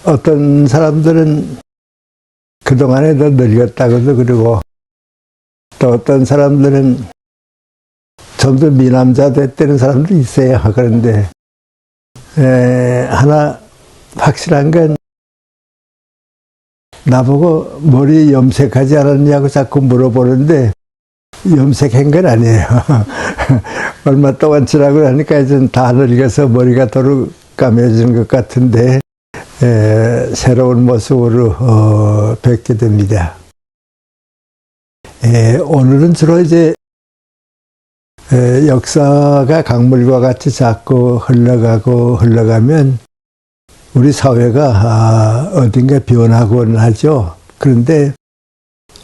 어떤 사람들은 그동안에 더 늙었다고도 그러고, 또 어떤 사람들은 좀 더 미남자 됐다는 사람도 있어요. 그런데 하나 확실한 건, 나보고 머리 염색하지 않았냐고 자꾸 물어보는데 염색한 건 아니에요. 얼마 동안 지나고 나니까 이제 다 늙어서 머리가 도로 까매진 것 같은데 새로운 모습으로 뵙게 됩니다. 오늘은 주로 이제 역사가 강물과 같이 자꾸 흘러가면 우리 사회가 어딘가 변하곤 하죠. 그런데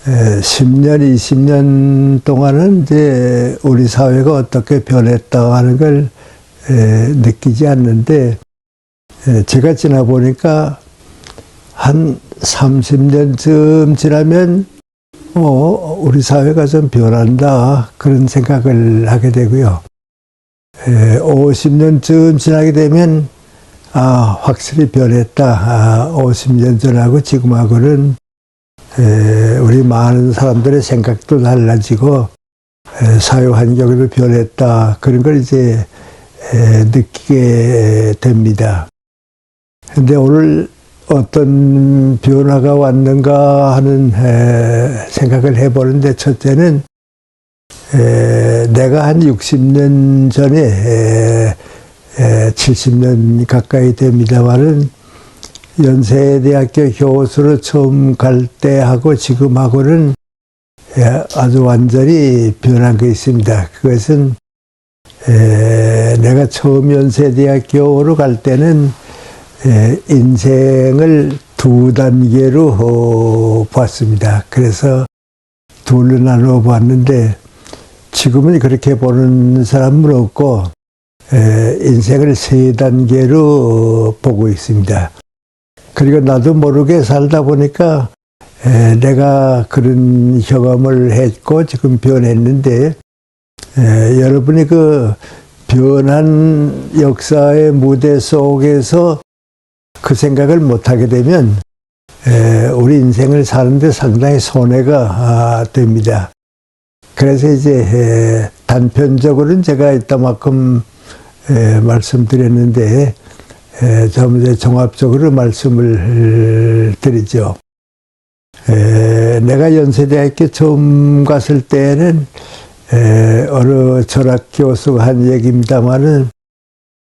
10년, 20년 동안은 이제 우리 사회가 어떻게 변했다 하는 걸 느끼지 않는데, 제가 지나보니까 한 30년쯤 지나면 우리 사회가 좀 변한다, 그런 생각을 하게 되고요. 50년쯤 지나게 되면 확실히 변했다. 50년 전하고 지금하고는 우리 많은 사람들의 생각도 달라지고 사회 환경도 변했다, 그런 걸 이제 느끼게 됩니다. 근데 오늘 어떤 변화가 왔는가 하는 생각을 해보는데, 첫째는 내가 한 60년 전에 70년 가까이 됩니다만은 연세대학교 교수로 처음 갈 때하고 지금하고는 아주 완전히 변한 게 있습니다. 그것은 내가 처음 연세대학교로 갈 때는 인생을 두 단계로 봤습니다. 그래서 둘로 나누어 봤는데, 지금은 그렇게 보는 사람은 없고 인생을 세 단계로 보고 있습니다. 그리고 나도 모르게 살다 보니까 내가 그런 경험을 했고 지금 변했는데, 여러분이 그 변한 역사의 무대 속에서 그 생각을 못하게 되면 우리 인생을 사는데 상당히 손해가 됩니다. 그래서 이제 단편적으로는 제가 이따만큼 말씀드렸는데, 좀 이제 종합적으로 말씀을 드리죠. 내가 연세대학교 처음 갔을 때는 어느 철학 교수가 한 얘기입니다만은,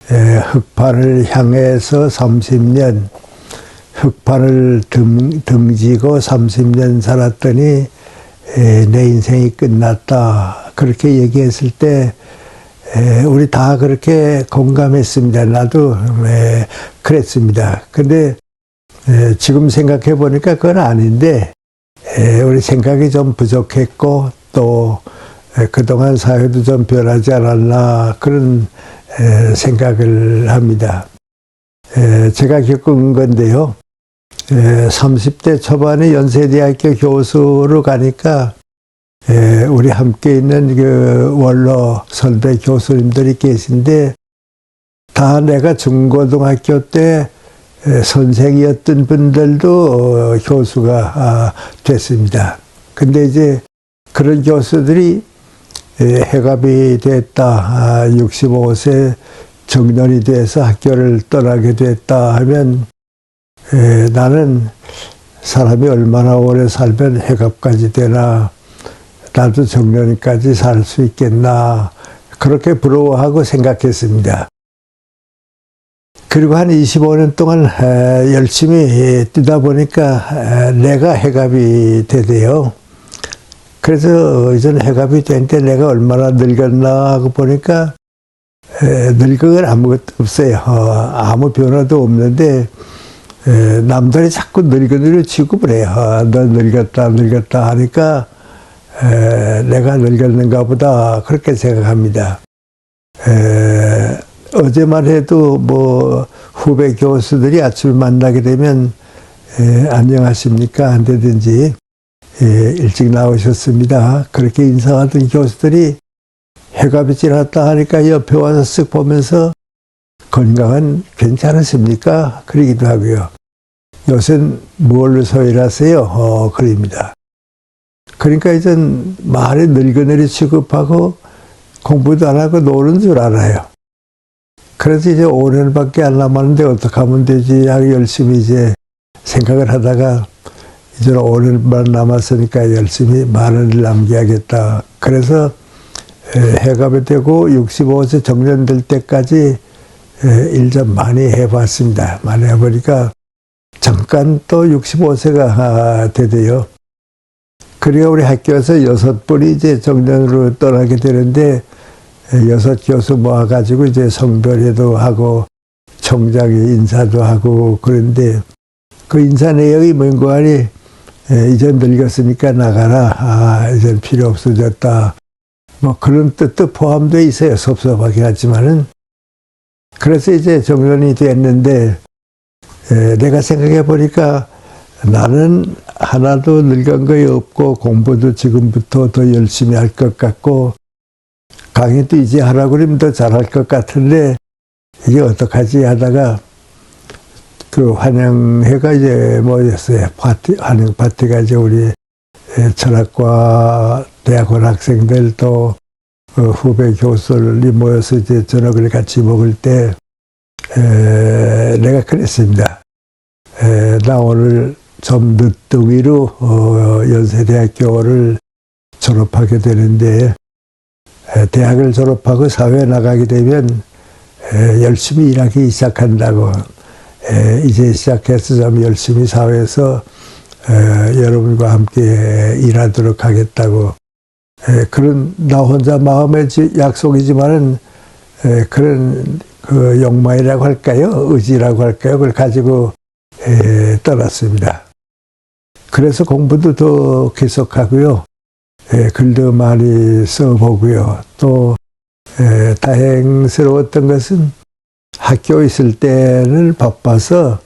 흑판을 향해서 30년, 흑판을 등지고 30년 살았더니 내 인생이 끝났다, 그렇게 얘기했을 때 우리 다 그렇게 공감했습니다. 나도 그랬습니다. 근데 지금 생각해 보니까 그건 아닌데, 우리 생각이 좀 부족했고 또 그동안 사회도 좀 변하지 않았나, 그런 생각을 합니다. 제가 겪은 건데요. 30대 초반에 연세대학교 교수로 가니까 우리 함께 있는 그 원로 선배 교수님들이 계신데, 다 내가 중고등학교 때 선생이었던 분들도 교수가 됐습니다. 근데 이제 그런 교수들이 해갑이 됐다, 65세 정년이 돼서 학교를 떠나게 됐다 하면, 나는 사람이 얼마나 오래 살면 해갑까지 되나, 나도 정년까지 살 수 있겠나, 그렇게 부러워하고 생각했습니다. 그리고 한 25년 동안 열심히 뛰다 보니까 내가 해갑이 되대요. 그래서 이전 해갑이 되는데 내가 얼마나 늙었나 하고 보니까 늙은 건 아무것도 없어요. 아무 변화도 없는데 남들이 자꾸 늙은이로 취급을 해요. 너 늙었다 하니까 내가 늙었는가 보다, 그렇게 생각합니다. 어제만 해도 뭐 후배 교수들이 아침에 만나게 되면 안녕하십니까 한다든지 일찍 나오셨습니다, 그렇게 인사하던 교수들이 해갑이 지났다 하니까 옆에 와서 쓱 보면서 건강은 괜찮으십니까? 그러기도 하고요. 요새는 뭘 소일하세요? 그립니다. 그러니까 이제 말에 늙은애리 취급하고 공부도 안 하고 노는 줄 알아요. 그래서 이제 5년밖에 안 남았는데 어떻게 하면 되지 하고 열심히 이제 생각을 하다가 이제 5년만 남았으니까 열심히 많은 일 남겨야겠다. 그래서 해갑이 되고 65세 정년될 때까지 일 좀 많이 해봤습니다. 많이 해보니까 잠깐 또 65세가 되대요. 그리고 우리 학교에서 6분이 이제 정년으로 떠나게 되는데 6 교수 모아가지고 이제 성별회도 하고 총장이 인사도 하고 그런데 그 인사 내용이 뭔가 하니 이제 늙었으니까 나가라. 이제 필요 없어졌다. 뭐 그런 뜻도 포함되어 있어요. 섭섭하긴 하지만은. 그래서 이제 정년이 됐는데 내가 생각해 보니까 나는 하나도 늙은 거이 없고 공부도 지금부터 더 열심히 할 것 같고 강의도 이제 하라고 그러면 더 잘할 것 같은데 이게 어떡하지 하다가 그 환영회가 이제 뭐였어요. 환영 파티가 이제 우리 철학과 대학원 학생들 또 후배 교수들이 모여서 이제 저녁을 같이 먹을 때 내가 그랬습니다. 나 오늘 좀 늦둥이로 연세대학교를 졸업하게 되는데 대학을 졸업하고 사회에 나가게 되면 열심히 일하기 시작한다고 이제 시작해서 좀 열심히 사회에서 여러분과 함께 일하도록 하겠다고 그런 나 혼자 마음의 약속이지만은 그런 그 욕망이라고 할까요? 의지라고 할까요? 그걸 가지고 떠났습니다. 그래서 공부도 더 계속하고요. 글도 많이 써보고요. 또 다행스러웠던 것은 학교에 있을 때는 바빠서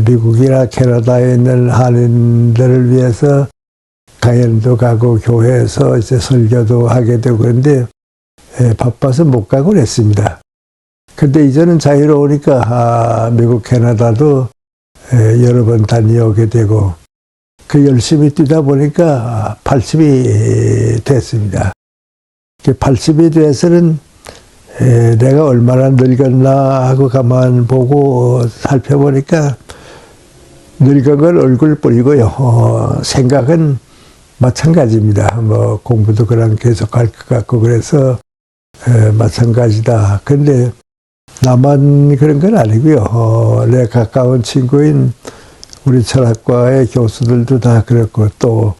미국이나 캐나다에 있는 한인들을 위해서 강연도 가고 교회에서 이제 설교도 하게 되고 그런데 바빠서 못 가고 그랬습니다. 근데 이제는 자유로우니까 미국 캐나다도 여러 번 다녀오게 되고 그 열심히 뛰다 보니까 80이 됐습니다. 80이 돼서는 내가 얼마나 늙었나 하고 가만 보고 살펴보니까 늙은 건 얼굴뿐이고요. 생각은 마찬가지입니다. 뭐 공부도 그냥 계속할 것 같고 그래서 마찬가지다. 근데 나만 그런 건 아니고요. 내 가까운 친구인 우리 철학과의 교수들도 다 그렇고 또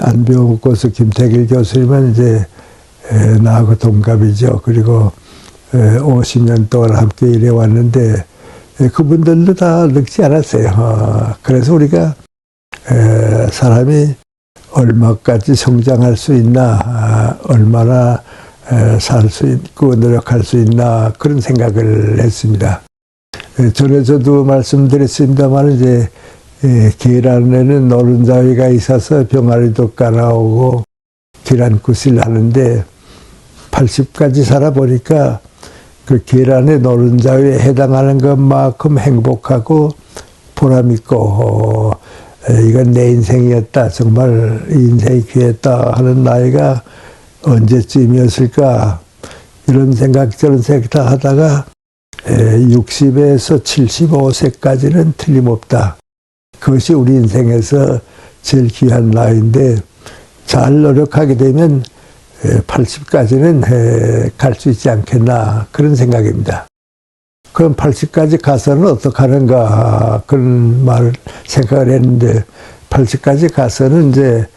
안병욱 교수 김태길 교수님은 이제 나하고 동갑이죠. 그리고 50년 동안 함께 일해왔는데 그분들도 다 늙지 않았어요. 그래서 우리가 사람이 얼마까지 성장할 수 있나 얼마나 살 수 있고 노력할 수 있나 그런 생각을 했습니다. 전에서도 말씀드렸습니다만 이제 계란에는 노른자위가 있어서 병아리도 까나오고 계란굿을 하는데 80까지 살아보니까 그 계란의 노른자위에 해당하는 것만큼 행복하고 보람있고 이건 내 인생이었다. 정말 인생이 귀했다 하는 나이가 언제쯤이었을까 이런 생각 저런 생각 다 하다가 60에서 75세까지는 틀림없다. 그것이 우리 인생에서 제일 귀한 나이인데 잘 노력하게 되면 80까지는 갈 수 있지 않겠나 그런 생각입니다. 그럼 80까지 가서는 어떻게 하는가 그런 생각을 했는데 80까지 가서는 이제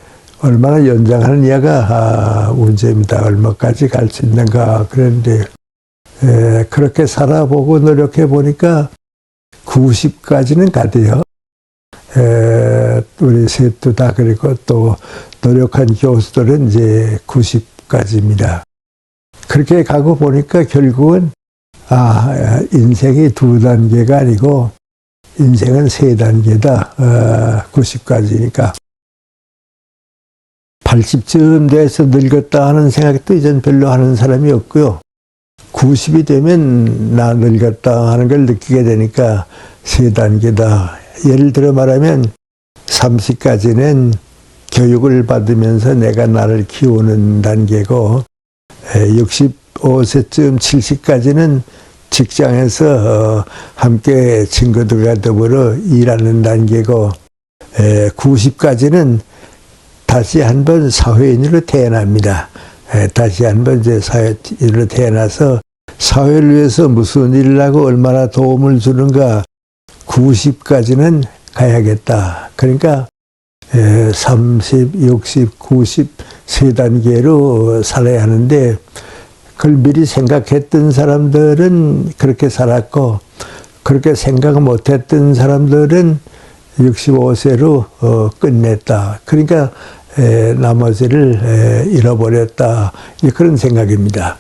얼마나 연장하는 이야가 문제입니다. 얼마까지 갈 수 있는가 그런데 그렇게 살아보고 노력해 보니까 90까지는 가대요. 우리 셋도 다 그리고 또 노력한 교수들은 이제 90까지입니다. 그렇게 가고 보니까 결국은 인생이 2단계가 아니고 인생은 3단계다. 90까지니까. 80쯤 돼서 늙었다 하는 생각도 이젠 별로 하는 사람이 없고요. 90이 되면 나 늙었다 하는 걸 느끼게 되니까 세 단계다. 예를 들어 말하면 30까지는 교육을 받으면서 내가 나를 키우는 단계고 65세쯤 70까지는 직장에서 함께 친구들과 더불어 일하는 단계고 90까지는 다시 한번 사회인으로 태어납니다. 다시 한번 이제 사회인으로 태어나서 사회를 위해서 무슨 일을 하고 얼마나 도움을 주는가 90까지는 가야겠다. 그러니까 30, 60, 90 세 단계로 살아야 하는데 그걸 미리 생각했던 사람들은 그렇게 살았고 그렇게 생각 못했던 사람들은 65세로 끝냈다. 그러니까 나머지를 잃어버렸다. 그런 생각입니다.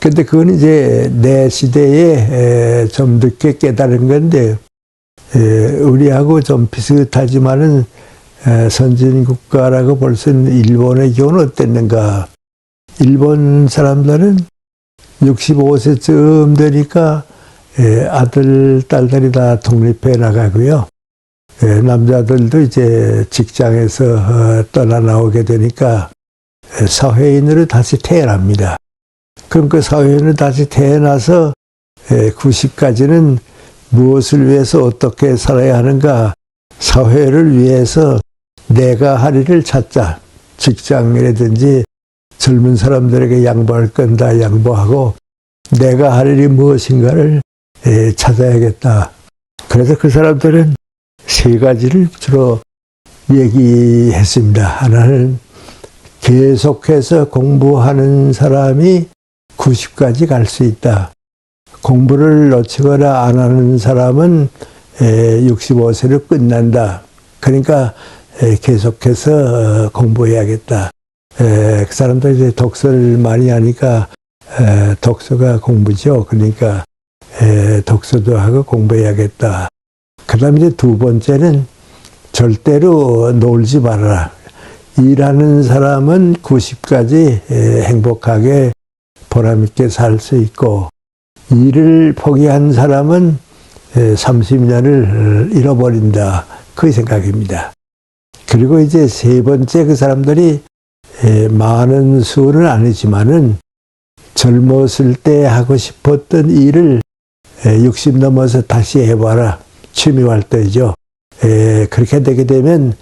근데 그건 이제 내 시대에 좀 늦게 깨달은 건데 우리하고 좀 비슷하지만은 선진국가라고 볼 수 있는 일본의 경우는 어땠는가. 일본 사람들은 65세쯤 되니까 아들, 딸들이 다 독립해 나가고요. 남자들도 이제 직장에서 떠나 나오게 되니까 사회인으로 다시 태어납니다. 그럼 그 사회인으로 다시 태어나서 90까지는 무엇을 위해서 어떻게 살아야 하는가, 사회를 위해서 내가 할 일을 찾자. 직장이라든지 젊은 사람들에게 양보할 건 다 양보하고 내가 할 일이 무엇인가를 찾아야겠다. 그래서 그 사람들은 세 가지를 주로 얘기했습니다. 하나는 계속해서 공부하는 사람이 90까지 갈 수 있다. 공부를 놓치거나 안 하는 사람은 65세로 끝난다. 그러니까 계속해서 공부해야겠다. 그 사람들 이제 독서를 많이 하니까 독서가 공부죠. 그러니까 독서도 하고 공부해야겠다. 그 다음에 이제 두 번째는 절대로 놀지 말아라. 일하는 사람은 90까지 행복하게 보람있게 살 수 있고 일을 포기한 사람은 30년을 잃어버린다. 그 생각입니다. 그리고 이제 세 번째 그 사람들이 많은 수는 아니지만은 젊었을 때 하고 싶었던 일을 60 넘어서 다시 해봐라. 취미활동이죠. 그렇게 되게 되면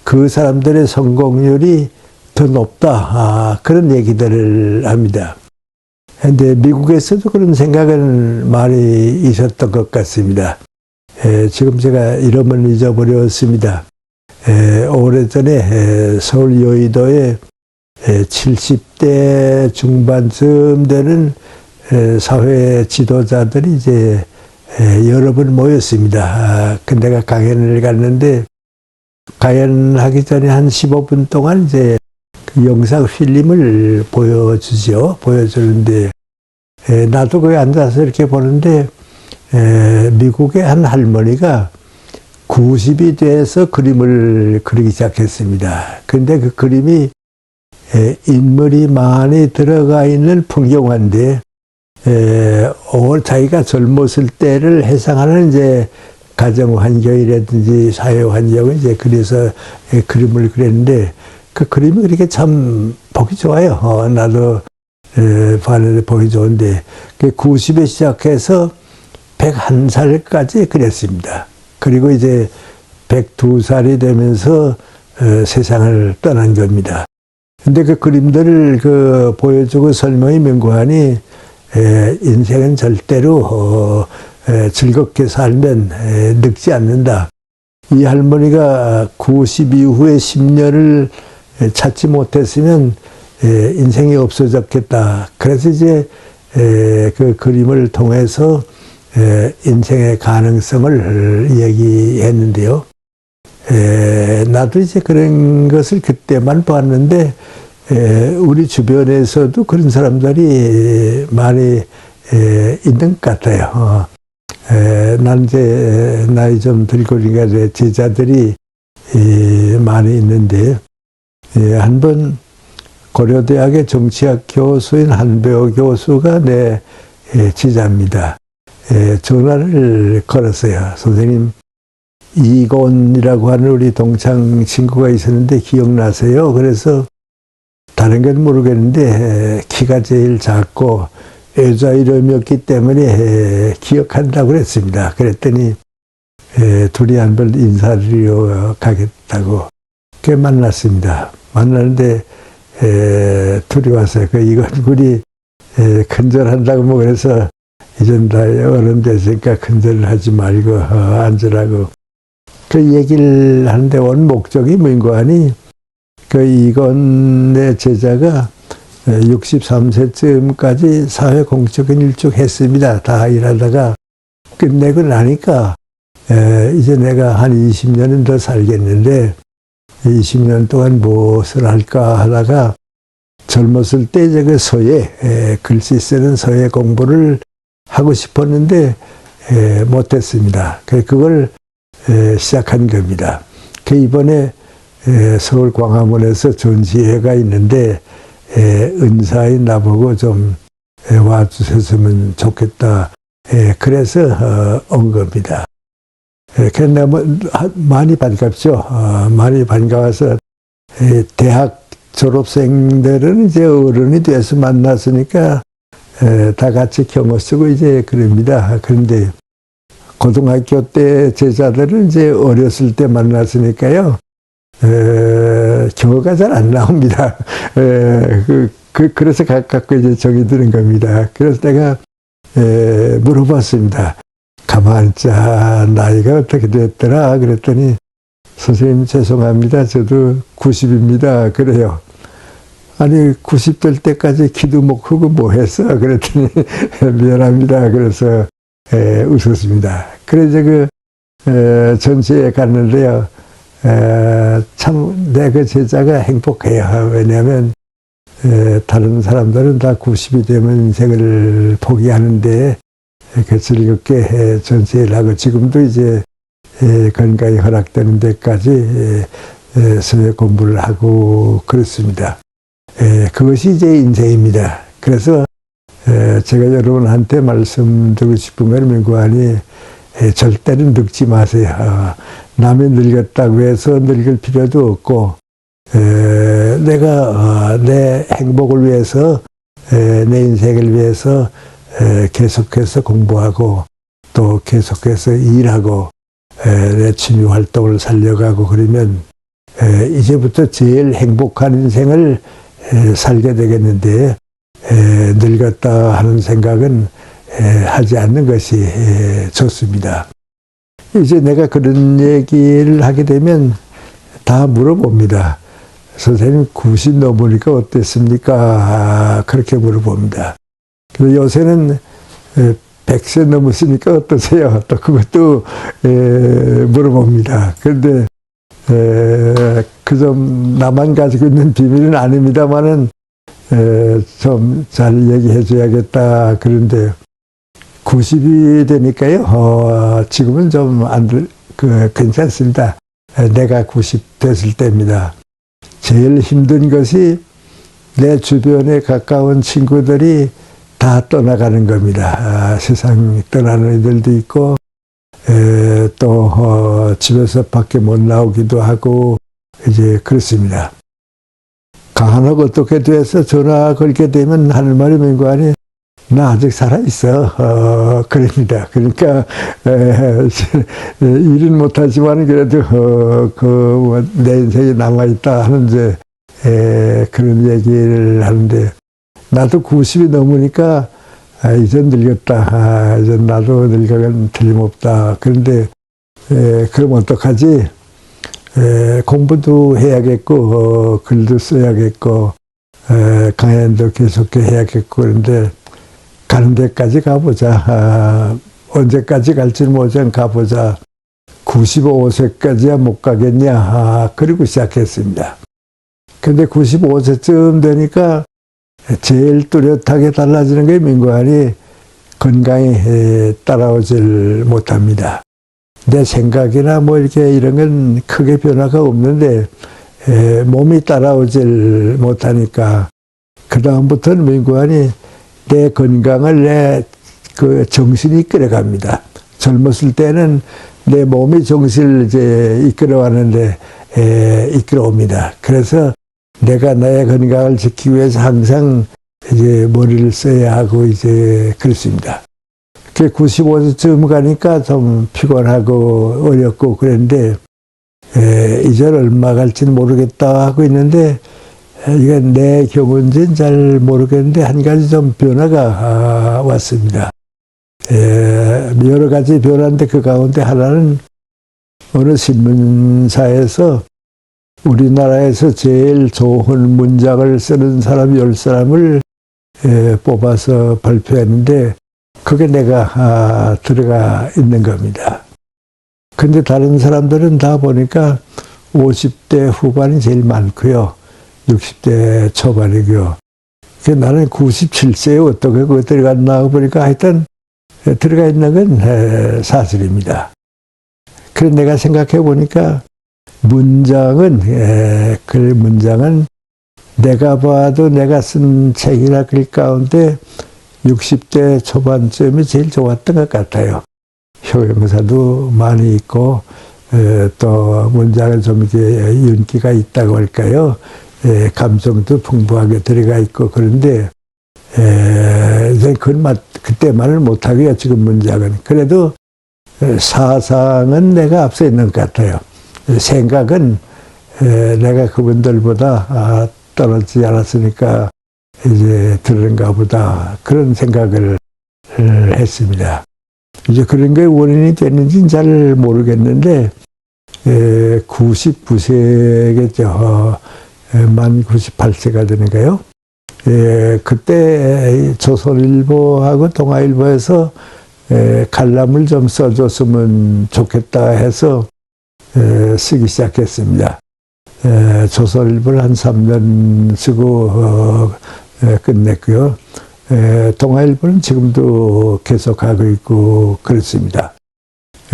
그 사람들의 성공률이 더 높다. 그런 얘기들을 합니다. 근데 미국에서도 그런 생각은 많이 있었던 것 같습니다. 지금 제가 이름을 잊어버렸습니다. 오래전에 서울 여의도에 70대 중반쯤 되는 사회 지도자들이 이제 여러 번 모였습니다. 내가 강연을 갔는데 강연하기 전에 한 15분 동안 이제 그 영상 필름을 보여주죠. 보여주는데 나도 거기 앉아서 이렇게 보는데 미국의 한 할머니가 90이 돼서 그림을 그리기 시작했습니다. 근데 그 그림이 인물이 많이 들어가 있는 풍경화인데 자기가 젊었을 때를 해상하는 이제 가정 환경이라든지 사회 환경을 이제 그래서 그림을 그렸는데 그 그림이 그렇게 참 보기 좋아요. 나도 봤는데 보기 좋은데 90에 시작해서 101살까지 그렸습니다. 그리고 이제 102살이 되면서 세상을 떠난 겁니다. 근데 그 그림들을 보여주고 설명이 명고하니 인생은 절대로 즐겁게 살면 늙지 않는다. 이 할머니가 90 이후에 10년을 찾지 못했으면 인생이 없어졌겠다. 그래서 이제 그 그림을 통해서 인생의 가능성을 얘기했는데요. 나도 이제 그런 것을 그때만 봤는데 우리 주변에서도 그런 사람들이 많이 있는 것 같아요. 난 이제 나이 좀 들고 그러니까 제자들이 많이 있는데 한번 고려대학의 정치학 교수인 한배호 교수가 내 제자입니다. 전화를 걸었어요. 선생님, 이곤이라고 하는 우리 동창 친구가 있었는데 기억나세요? 그래서 다른 건 모르겠는데 키가 제일 작고 여자 이름이었기 때문에 기억한다고 그랬습니다. 그랬더니 둘이 한번 인사드리러 가겠다고 만났습니다. 만났는데 둘이 왔어요. 이건 큰절한다고 뭐 그래서 이젠 다 어른 됐으니까 큰절을 하지 말고 앉으라고 그 얘기를 하는데 온 목적이 뭐인고 하니 이건의 제자가 63세쯤까지 사회공적인 일쭉 했습니다. 다 일하다가 끝내고 나니까 이제 내가 한 20년은 더 살겠는데 20년 동안 무엇을 할까 하다가 젊었을 때 이제 그 서예, 글씨 쓰는 서예 공부를 하고 싶었는데 못했습니다. 그걸 시작한 겁니다. 이번에 서울 광화문에서 전시회가 있는데 은사인 나보고 좀 와주셨으면 좋겠다. 그래서 온 겁니다. 그래서 내가 많이 반갑죠. 많이 반가워서 대학 졸업생들은 이제 어른이 돼서 만났으니까 다 같이 경호 쓰고 이제 그럽니다. 그런데 고등학교 때 제자들은 이제 어렸을 때 만났으니까요. 경호가 잘 안 나옵니다. 그래서 가깝고 이제 정이 드는 겁니다. 그래서 내가 물어봤습니다. 가만 있자, 나이가 어떻게 됐더라? 그랬더니 선생님 죄송합니다. 저도 90입니다. 그래요. 아니 90 될 때까지 기도 못 하고 뭐 했어? 그랬더니 미안합니다. 그래서 웃었습니다. 그래서 전시에 갔는데요. 참 내 그 제자가 행복해요. 왜냐하면 다른 사람들은 다 90이 되면 인생을 포기하는데 즐겁게 전시를 하고 지금도 이제 건강이 허락되는 데까지 서예 공부를 하고 그렇습니다. 그것이 이제 인생입니다. 그래서 제가 여러분한테 말씀드리고 싶은 건 민구하니 절대로 늙지 마세요. 남이 늙었다고 해서 늙을 필요도 없고 내가 내 행복을 위해서 내 인생을 위해서 계속해서 공부하고 또 계속해서 일하고 내 취미 활동을 살려가고 그러면 이제부터 제일 행복한 인생을 살게 되겠는데 늙었다 하는 생각은 하지 않는 것이 좋습니다. 이제 내가 그런 얘기를 하게 되면 다 물어봅니다. 선생님 90 넘으니까 어땠습니까? 그렇게 물어봅니다. 근데 요새는 100세 넘었으니까 어떠세요? 또 그것도 물어봅니다. 그런데 그 점 나만 가지고 있는 비밀은 아닙니다만은 좀 잘 얘기해 줘야겠다. 그런데 90이 되니까요. 지금은 좀 괜찮습니다. 내가 90 됐을 때입니다. 제일 힘든 것이 내 주변에 가까운 친구들이 다 떠나가는 겁니다. 세상 떠나는 애들도 있고 또 집에서 밖에 못 나오기도 하고 이제 그렇습니다. 간혹 어떻게 돼서 전화 걸게 되면 하는 말이 민구하니 나 아직 살아있어. 그럽니다. 그러니까 일은 못하지만 그래도 내 인생이 남아있다 하는 이제 그런 얘기를 하는데 나도 90이 넘으니까 이젠 늙었다. 이젠 나도 늙어간 틀림없다. 그런데 그럼 어떡하지? 공부도 해야겠고 글도 써야겠고 강연도 계속해 해야겠고 그런데 가는 데까지 가보자. 언제까지 갈지 모르지만 가보자. 95세까지야 못 가겠냐. 그리고 시작했습니다. 근데 95세쯤 되니까 제일 뚜렷하게 달라지는 게 민구하니 건강이 따라오질 못합니다. 내 생각이나 뭐 이렇게 이런 건 크게 변화가 없는데 몸이 따라오질 못하니까 그 다음부터는 민구하니 내 건강을 내 그 정신이 이끌어갑니다. 젊었을 때는 내 몸이 정신을 이제 이끌어왔는데, 이끌어옵니다. 그래서 내가 나의 건강을 지키기 위해서 항상 이제 머리를 써야 하고 이제 그렇습니다. 95세쯤 가니까 좀 피곤하고 어렵고 그랬는데, 이제 얼마 갈지는 모르겠다 하고 있는데, 이건 내 경우인지는 잘 모르겠는데, 한 가지 좀 변화가 왔습니다. 여러 가지 변화인데 그 가운데 하나는 어느 신문사에서 우리나라에서 제일 좋은 문장을 쓰는 사람 10사람을 뽑아서 발표했는데, 그게 내가 들어가 있는 겁니다. 근데 다른 사람들은 다 보니까 50대 후반이 제일 많고요. 60대 초반이고요. 나는 97세에 어떻게 그거 들어갔나 보니까 하여튼 들어가 있는 건 사실입니다. 그래서 내가 생각해 보니까 문장은 내가 봐도 내가 쓴 책이나 글 가운데 60대 초반쯤이 제일 좋았던 것 같아요. 효용사도 많이 있고, 또 문장에 좀 이렇게 윤기가 있다고 할까요? 감정도 풍부하게 들어가 있고, 그런데, 이제 그때 말을 못하고요, 지금 문장은. 그래도 사상은 내가 앞서 있는 것 같아요. 생각은 내가 그분들보다 떨어지지 않았으니까 이제 들은가 보다, 그런 생각을 했습니다. 이제 그런 게 원인이 됐는지는 잘 모르겠는데, 99세겠죠. 만 98세가 되는가요? 그때 조선일보하고 동아일보에서 칼럼을 좀 써줬으면 좋겠다 해서 쓰기 시작했습니다. 조선일보를 한 3년 쓰고 끝냈고요. 동아일보는 지금도 계속하고 있고 그렇습니다.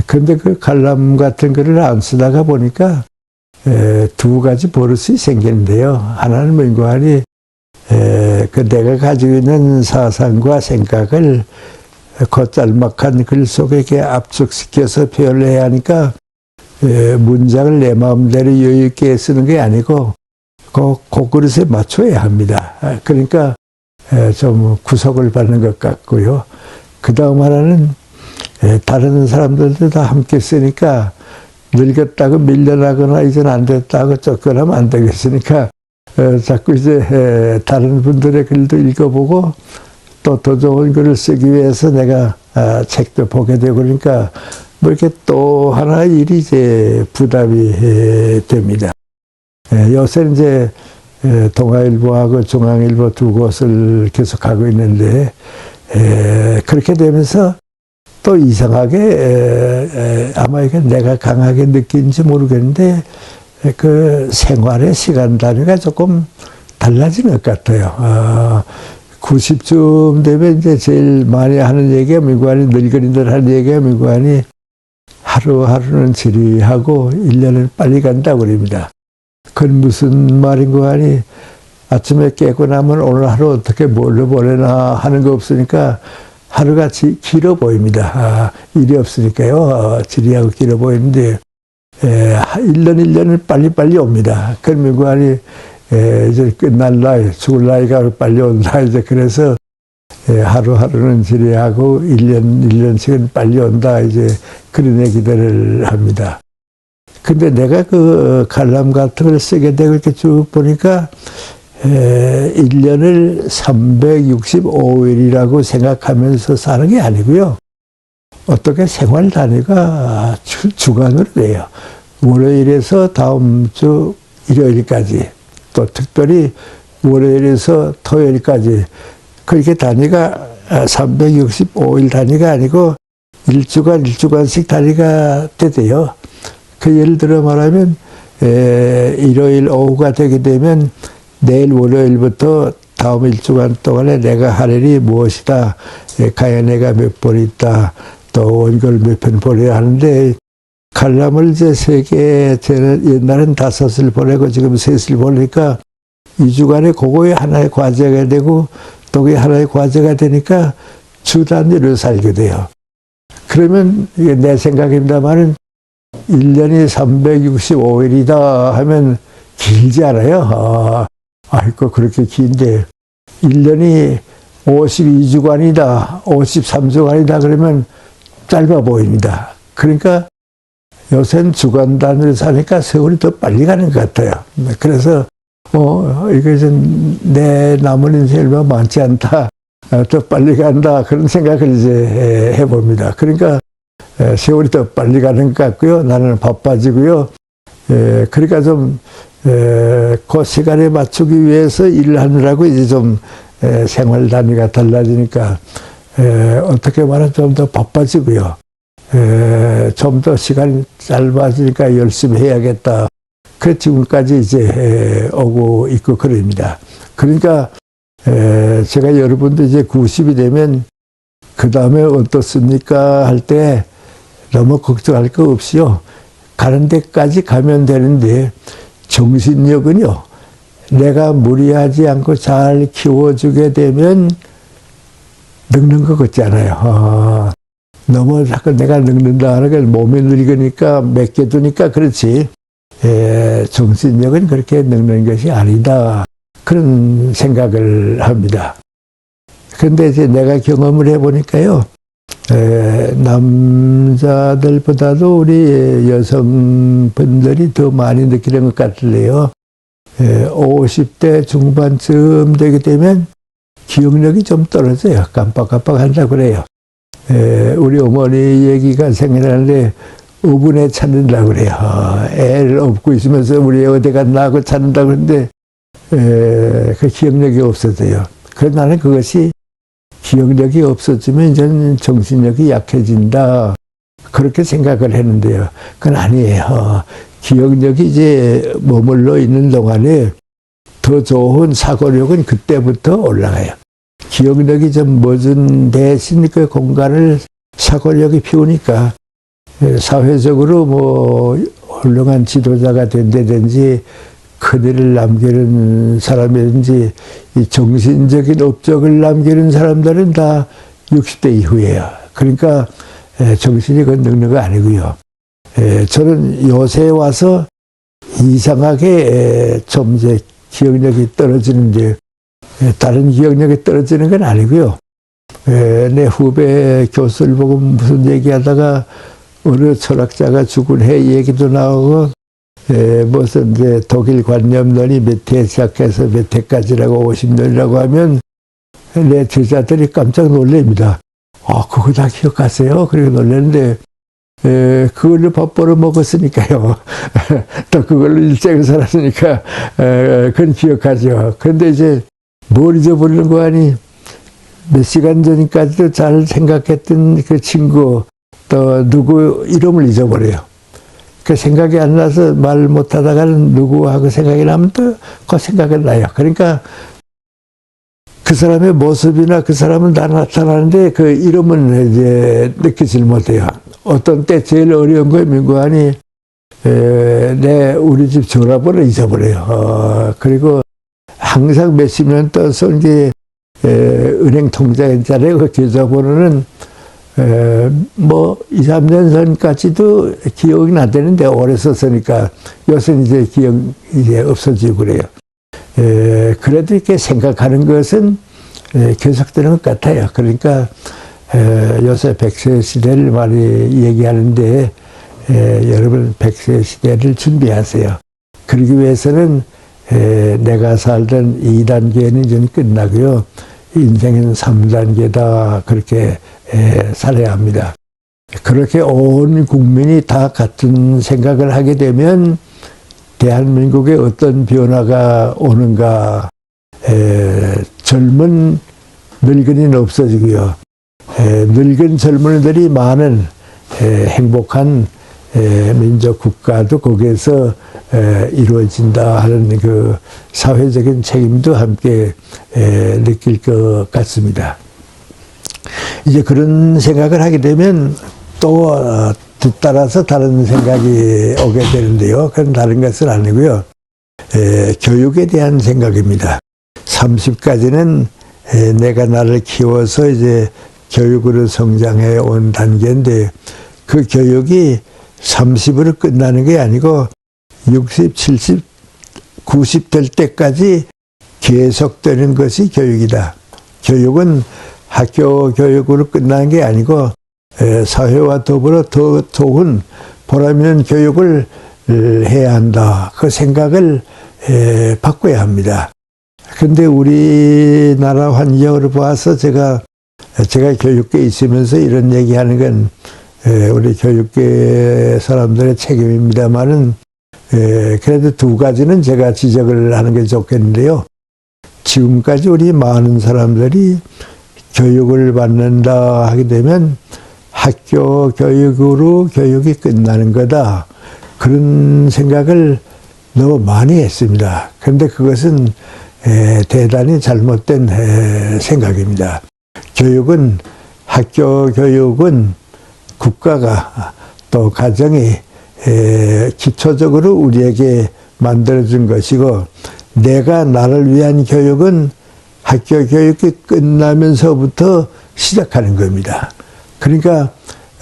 그런데 그 칼럼 같은 거를 안 쓰다가 보니까 두 가지 버릇이 생기는데요. 하나는 뭔가하니 그 내가 가지고 있는 사상과 생각을 겉짤막한 글 속에 이렇게 압축시켜서 표현을 해야 하니까 문장을 내 마음대로 여유 있게 쓰는 게 아니고 그 그릇에 맞춰야 합니다. 그러니까 좀 구속을 받는 것 같고요. 그 다음 하나는 다른 사람들도 다 함께 쓰니까 늙었다고 밀려나거나 이제는 안 됐다고 쫓겨나면 안 되겠으니까 자꾸 이제 다른 분들의 글도 읽어보고 또 더 좋은 글을 쓰기 위해서 내가 책도 보게 되고 그러니까 뭐 이렇게 또 하나 일이 이제 부담이 됩니다. 요새 이제 동아일보하고 중앙일보 두 곳을 계속하고 있는데 그렇게 되면서 또 이상하게 아마 이게 내가 강하게 느낀지 모르겠는데 그 생활의 시간 단위가 조금 달라진 것 같아요. 90쯤 되면 이제 제일 많이 하는 얘기가 미관이 늙은이들 하는 얘기가 미관이 하루하루는 지리하고 1년은 빨리 간다고 그럽니다. 그건 무슨 말인 거 아니 아침에 깨고 나면 오늘 하루 어떻게 뭘로 보내나 하는 거 없으니까 하루가 길어 보입니다. 일이 없으니까요. 지리하고 길어 보이는데 1년은 빨리빨리 옵니다. 그건 미관이 이제 끝날 나이, 죽을 나이가 빨리 온다. 이제 그래서 하루하루는 지리하고 1년씩은 빨리 온다. 이제 그런 얘기들을 합니다. 근데 내가 그 칼럼 같은 걸 쓰게 되고 이렇게 쭉 보니까 1년을 365일이라고 생각하면서 사는 게 아니고요. 어떻게 생활 단위가 주간으로 돼요. 월요일에서 다음 주 일요일까지, 또 특별히 월요일에서 토요일까지, 그렇게 단위가 365일 단위가 아니고 일주간씩 단위가 되대요. 그 예를 들어 말하면 일요일 오후가 되게 되면 내일 월요일부터 다음 일주간 동안에 내가 할 일이 무엇이다, 가연회가 몇 번 있다, 또 원고를 몇 편 보내야 하는데 칼럼을 이제 3개, 옛날엔 5을 보내고 지금 3을 보내니까 2주간에 그거에 하나의 과제가 되고 또 그게 하나의 과제가 되니까 주 단위로 살게 돼요. 그러면 이게 내 생각입니다만은 1년이 365일이다 하면 길지 않아요. 아이고 그렇게 긴데 1년이 52주간이다, 53주간이다 그러면 짧아 보입니다. 그러니까 요새는 주간 단위로 사니까 세월이 더 빨리 가는 것 같아요. 그래서 이게 좀 내 남은 인생이 얼마 많지 않다, 더 빨리 간다 그런 생각을 이제 해봅니다. 그러니까 세월이 더 빨리 가는 것 같고요. 나는 바빠지고요. 그러니까 좀 그 시간에 맞추기 위해서 일을 하느라고 이제 좀 생활 단위가 달라지니까 어떻게 말하면 좀 더 바빠지고요. 좀 더 시간이 짧아지니까 열심히 해야겠다. 그 지금까지 이제 오고 있고 그럽니다. 그러니까 제가 여러분도 이제 90이 되면 그 다음에 어떻습니까 할 때 너무 걱정할 거 없이요. 가는 데까지 가면 되는데 정신력은요. 내가 무리하지 않고 잘 키워주게 되면 늙는 것 같지 않아요. 너무 자꾸 내가 늙는다 하는 건 몸이 늙으니까 몇 개 두니까 그렇지. 정신력은 그렇게 늙는 것이 아니다. 그런 생각을 합니다. 그런데 이제 내가 경험을 해보니까요. 남자들보다도 우리 여성분들이 더 많이 느끼는 것 같을래요. 50대 중반쯤 되게 되면 기억력이 좀 떨어져요. 깜빡깜빡 한다고 그래요. 우리 어머니 얘기가 생각나는데 어분에 찾는다고 그래요. 애를 업고 있으면서 우리 애 어디 갔나 하고 찾는다고 그러는데 그 기억력이 없어져요. 그래서 나는 그것이 기억력이 없어지면 이제는 정신력이 약해진다. 그렇게 생각을 했는데요. 그건 아니에요. 기억력이 이제 머물러 있는 동안에 더 좋은 사고력은 그때부터 올라가요. 기억력이 좀 멎은 대신 그 공간을 사고력이 피우니까 사회적으로 뭐 훌륭한 지도자가 된다든지 큰일을 남기는 사람이든지 이 정신적인 업적을 남기는 사람들은 다 60대 이후예요. 그러니까 정신이 그 늙는 거 아니고요. 저는 요새 와서 이상하게 좀 이제 기억력이 떨어지는데 다른 기억력이 떨어지는 건 아니고요. 내 후배 교수를 보고 무슨 얘기하다가 어느 철학자가 죽은 해 얘기도 나오고 무슨 이제 독일 관념론이 몇 해 시작해서 몇 해까지라고 50년이라고 하면 내 제자들이 깜짝 놀랍니다. 그거 다 기억하세요? 그렇게 놀랐는데 그걸로 밥 벌어 먹었으니까요. 또 그걸로 일생을 살았으니까 그건 기억하죠. 그런데 이제 뭘 잊어버리는 거 아니? 몇 시간 전까지도 잘 생각했던 그 친구 또 누구 이름을 잊어버려요. 그 생각이 안 나서 말 못하다가는 누구하고 생각이 나면 또 그 생각이 나요. 그러니까 그 사람의 모습이나 그 사람은 다 나타나는데 그 이름은 이제 느끼질 못해요. 어떤 때 제일 어려운 거에 민구한이 우리 집 전화번호 잊어버려요. 그리고 항상 몇십 년 떠서 이제 은행 통장에 있잖아요. 그 계좌번호는 뭐 2, 3년 전까지도 기억이 나되는데 오래 썼으니까 요새는 이제 기억이 이제 없어지고 그래요. 그래도 이렇게 생각하는 것은 계속되는 것 같아요. 그러니까 요새 100세 시대를 많이 얘기하는데 여러분 100세 시대를 준비하세요. 그러기 위해서는 내가 살던 2단계는 이제 끝나고요. 인생은 3단계다 그렇게 살아야 합니다. 그렇게 온 국민이 다 같은 생각을 하게 되면 대한민국에 어떤 변화가 오는가. 젊은 늙은이는 없어지고요. 늙은 젊은이들이 많은 행복한 민족 국가도 거기에서 이루어진다 하는 그 사회적인 책임도 함께 느낄 것 같습니다. 이제 그런 생각을 하게 되면 또 뒤따라서 다른 생각이 오게 되는데요. 그건 다른 것은 아니고요. 교육에 대한 생각입니다. 30까지는 내가 나를 키워서 이제 교육으로 성장해 온 단계인데 그 교육이 30으로 끝나는 게 아니고 60, 70, 90 될 때까지 계속되는 것이 교육이다. 교육은 학교 교육으로 끝나는 게 아니고 사회와 더불어 더 좋은 보람 있는 교육을 해야 한다. 그 생각을 바꿔야 합니다. 그런데 우리나라 환경을 봐서 제가 교육계에 있으면서 이런 얘기하는 건 우리 교육계 사람들의 책임입니다만은 그래도 두 가지는 제가 지적을 하는 게 좋겠는데요. 지금까지 우리 많은 사람들이 교육을 받는다 하게 되면 학교 교육으로 교육이 끝나는 거다. 그런 생각을 너무 많이 했습니다. 그런데 그것은 대단히 잘못된 생각입니다. 학교 교육은 국가가 또 가정이 기초적으로 우리에게 만들어준 것이고 내가 나를 위한 교육은 학교 교육이 끝나면서부터 시작하는 겁니다. 그러니까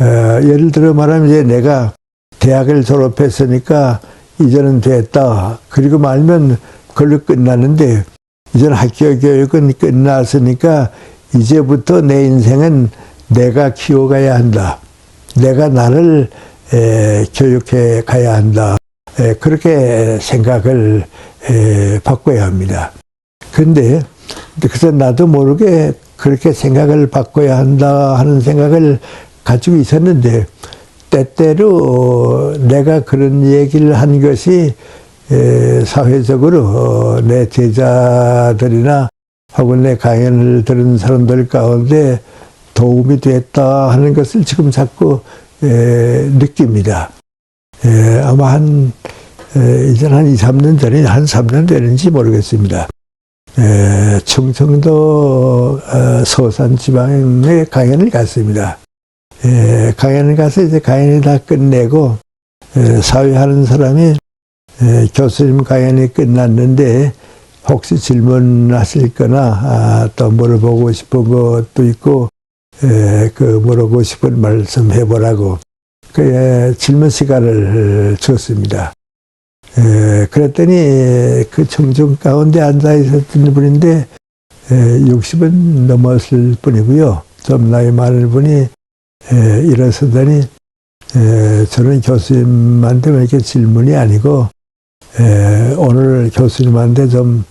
예를 들어 말하면 이제 내가 대학을 졸업했으니까 이제는 됐다. 그리고 말면 그걸로 끝나는데 이제는 학교 교육은 끝났으니까 이제부터 내 인생은 내가 키워가야 한다. 내가 나를 교육해 가야 한다. 그렇게 생각을 바꿔야 합니다. 그런데 그래서 나도 모르게 그렇게 생각을 바꿔야 한다 하는 생각을 가지고 있었는데 때때로 내가 그런 얘기를 한 것이 사회적으로 내 제자들이나 혹은 내 강연을 들은 사람들 가운데 도움이 됐다 하는 것을 지금 자꾸 느낍니다. 아마 이제 한 2, 3년 전에 한 3년 되는지 모르겠습니다. 충청도 서산 지방에 강연을 갔습니다. 강연을 가서 이제 강연을 다 끝내고 사회하는 사람이 교수님 강연이 끝났는데 혹시 질문하실 거나 또 물어보고 싶은 것도 있고 그 물어보고 싶은 말씀 해보라고 질문 시간을 줬습니다. 그랬더니 그 청중 가운데 앉아 있었던 분인데 60은 넘었을 분이고요. 좀 나이 많은 분이 일어서더니 저는 교수님한테 왜 이렇게 질문이 아니고 오늘 교수님한테 좀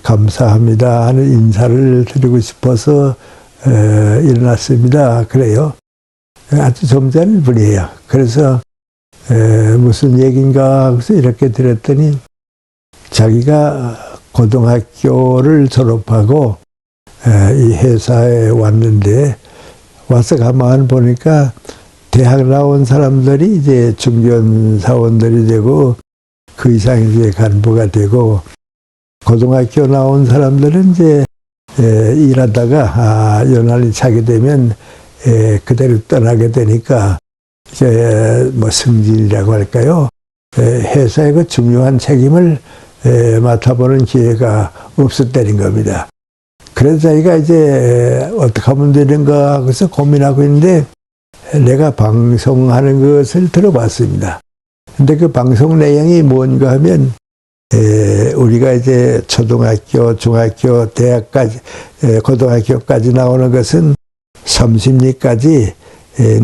감사합니다 하는 인사를 드리고 싶어서 일어났습니다. 그래요. 아주 점잖은 분이에요. 그래서 무슨 얘기인가 하고서 이렇게 들었더니 자기가 고등학교를 졸업하고 이 회사에 왔는데 와서 가만 보니까 대학 나온 사람들이 이제 중견 사원들이 되고 그 이상 이제 간부가 되고 고등학교 나온 사람들은 이제 일하다가 연한이 차게 되면 그대로 떠나게 되니까 이제 뭐 승진이라고 할까요? 회사의 그 중요한 책임을 맡아보는 기회가 없었다는 겁니다. 그래서 자기가 이제 어떻게 하면 되는가 하고서 고민하고 있는데 내가 방송하는 것을 들어봤습니다. 근데 그 방송 내용이 뭔가 하면 우리가 이제 초등학교, 중학교, 대학까지, 고등학교까지 나오는 것은 30리까지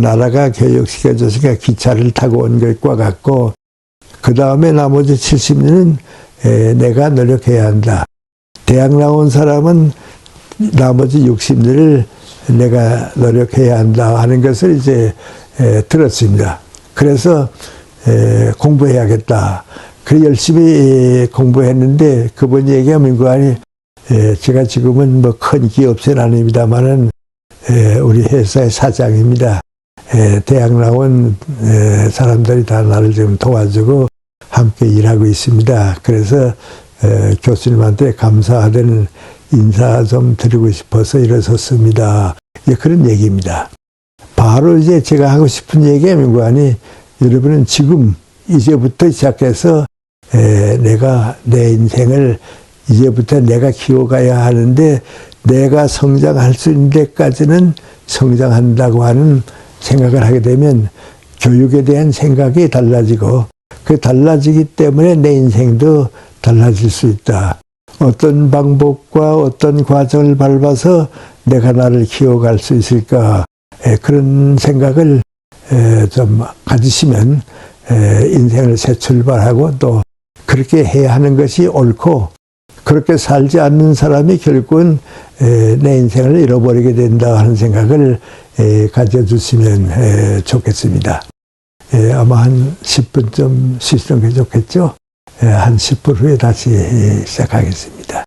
나라가 교육시켜줬으니까 기차를 타고 온 것과 같고 그 다음에 나머지 70리는 내가 노력해야 한다. 대학 나온 사람은 나머지 60리를 내가 노력해야 한다 하는 것을 이제 들었습니다. 그래서 공부해야겠다. 그래 열심히 공부했는데 그분이 얘기하면 그 안에 제가 지금은 뭐 큰 기업체는 아닙니다만은 우리 회사의 사장입니다. 대학 나온 사람들이 다 나를 좀 도와주고 함께 일하고 있습니다. 그래서 교수님한테 감사하다는 인사 좀 드리고 싶어서 일어섰습니다. 그런 얘기입니다. 바로 이제 제가 하고 싶은 얘기가 민관이 여러분은 지금 이제부터 시작해서 내가 내 인생을 이제부터 내가 키워가야 하는데 내가 성장할 수 있는 데까지는 성장한다고 하는 생각을 하게 되면 교육에 대한 생각이 달라지고 그 달라지기 때문에 내 인생도 달라질 수 있다. 어떤 방법과 어떤 과정을 밟아서 내가 나를 키워갈 수 있을까. 그런 생각을 좀 가지시면 인생을 새 출발하고 또 그렇게 해야 하는 것이 옳고 그렇게 살지 않는 사람이 결국은 내 인생을 잃어버리게 된다 하는 생각을 가져주시면 좋겠습니다. 아마 한 10분쯤 쉬시는 게 좋겠죠? 한 10분 후에 다시 시작하겠습니다.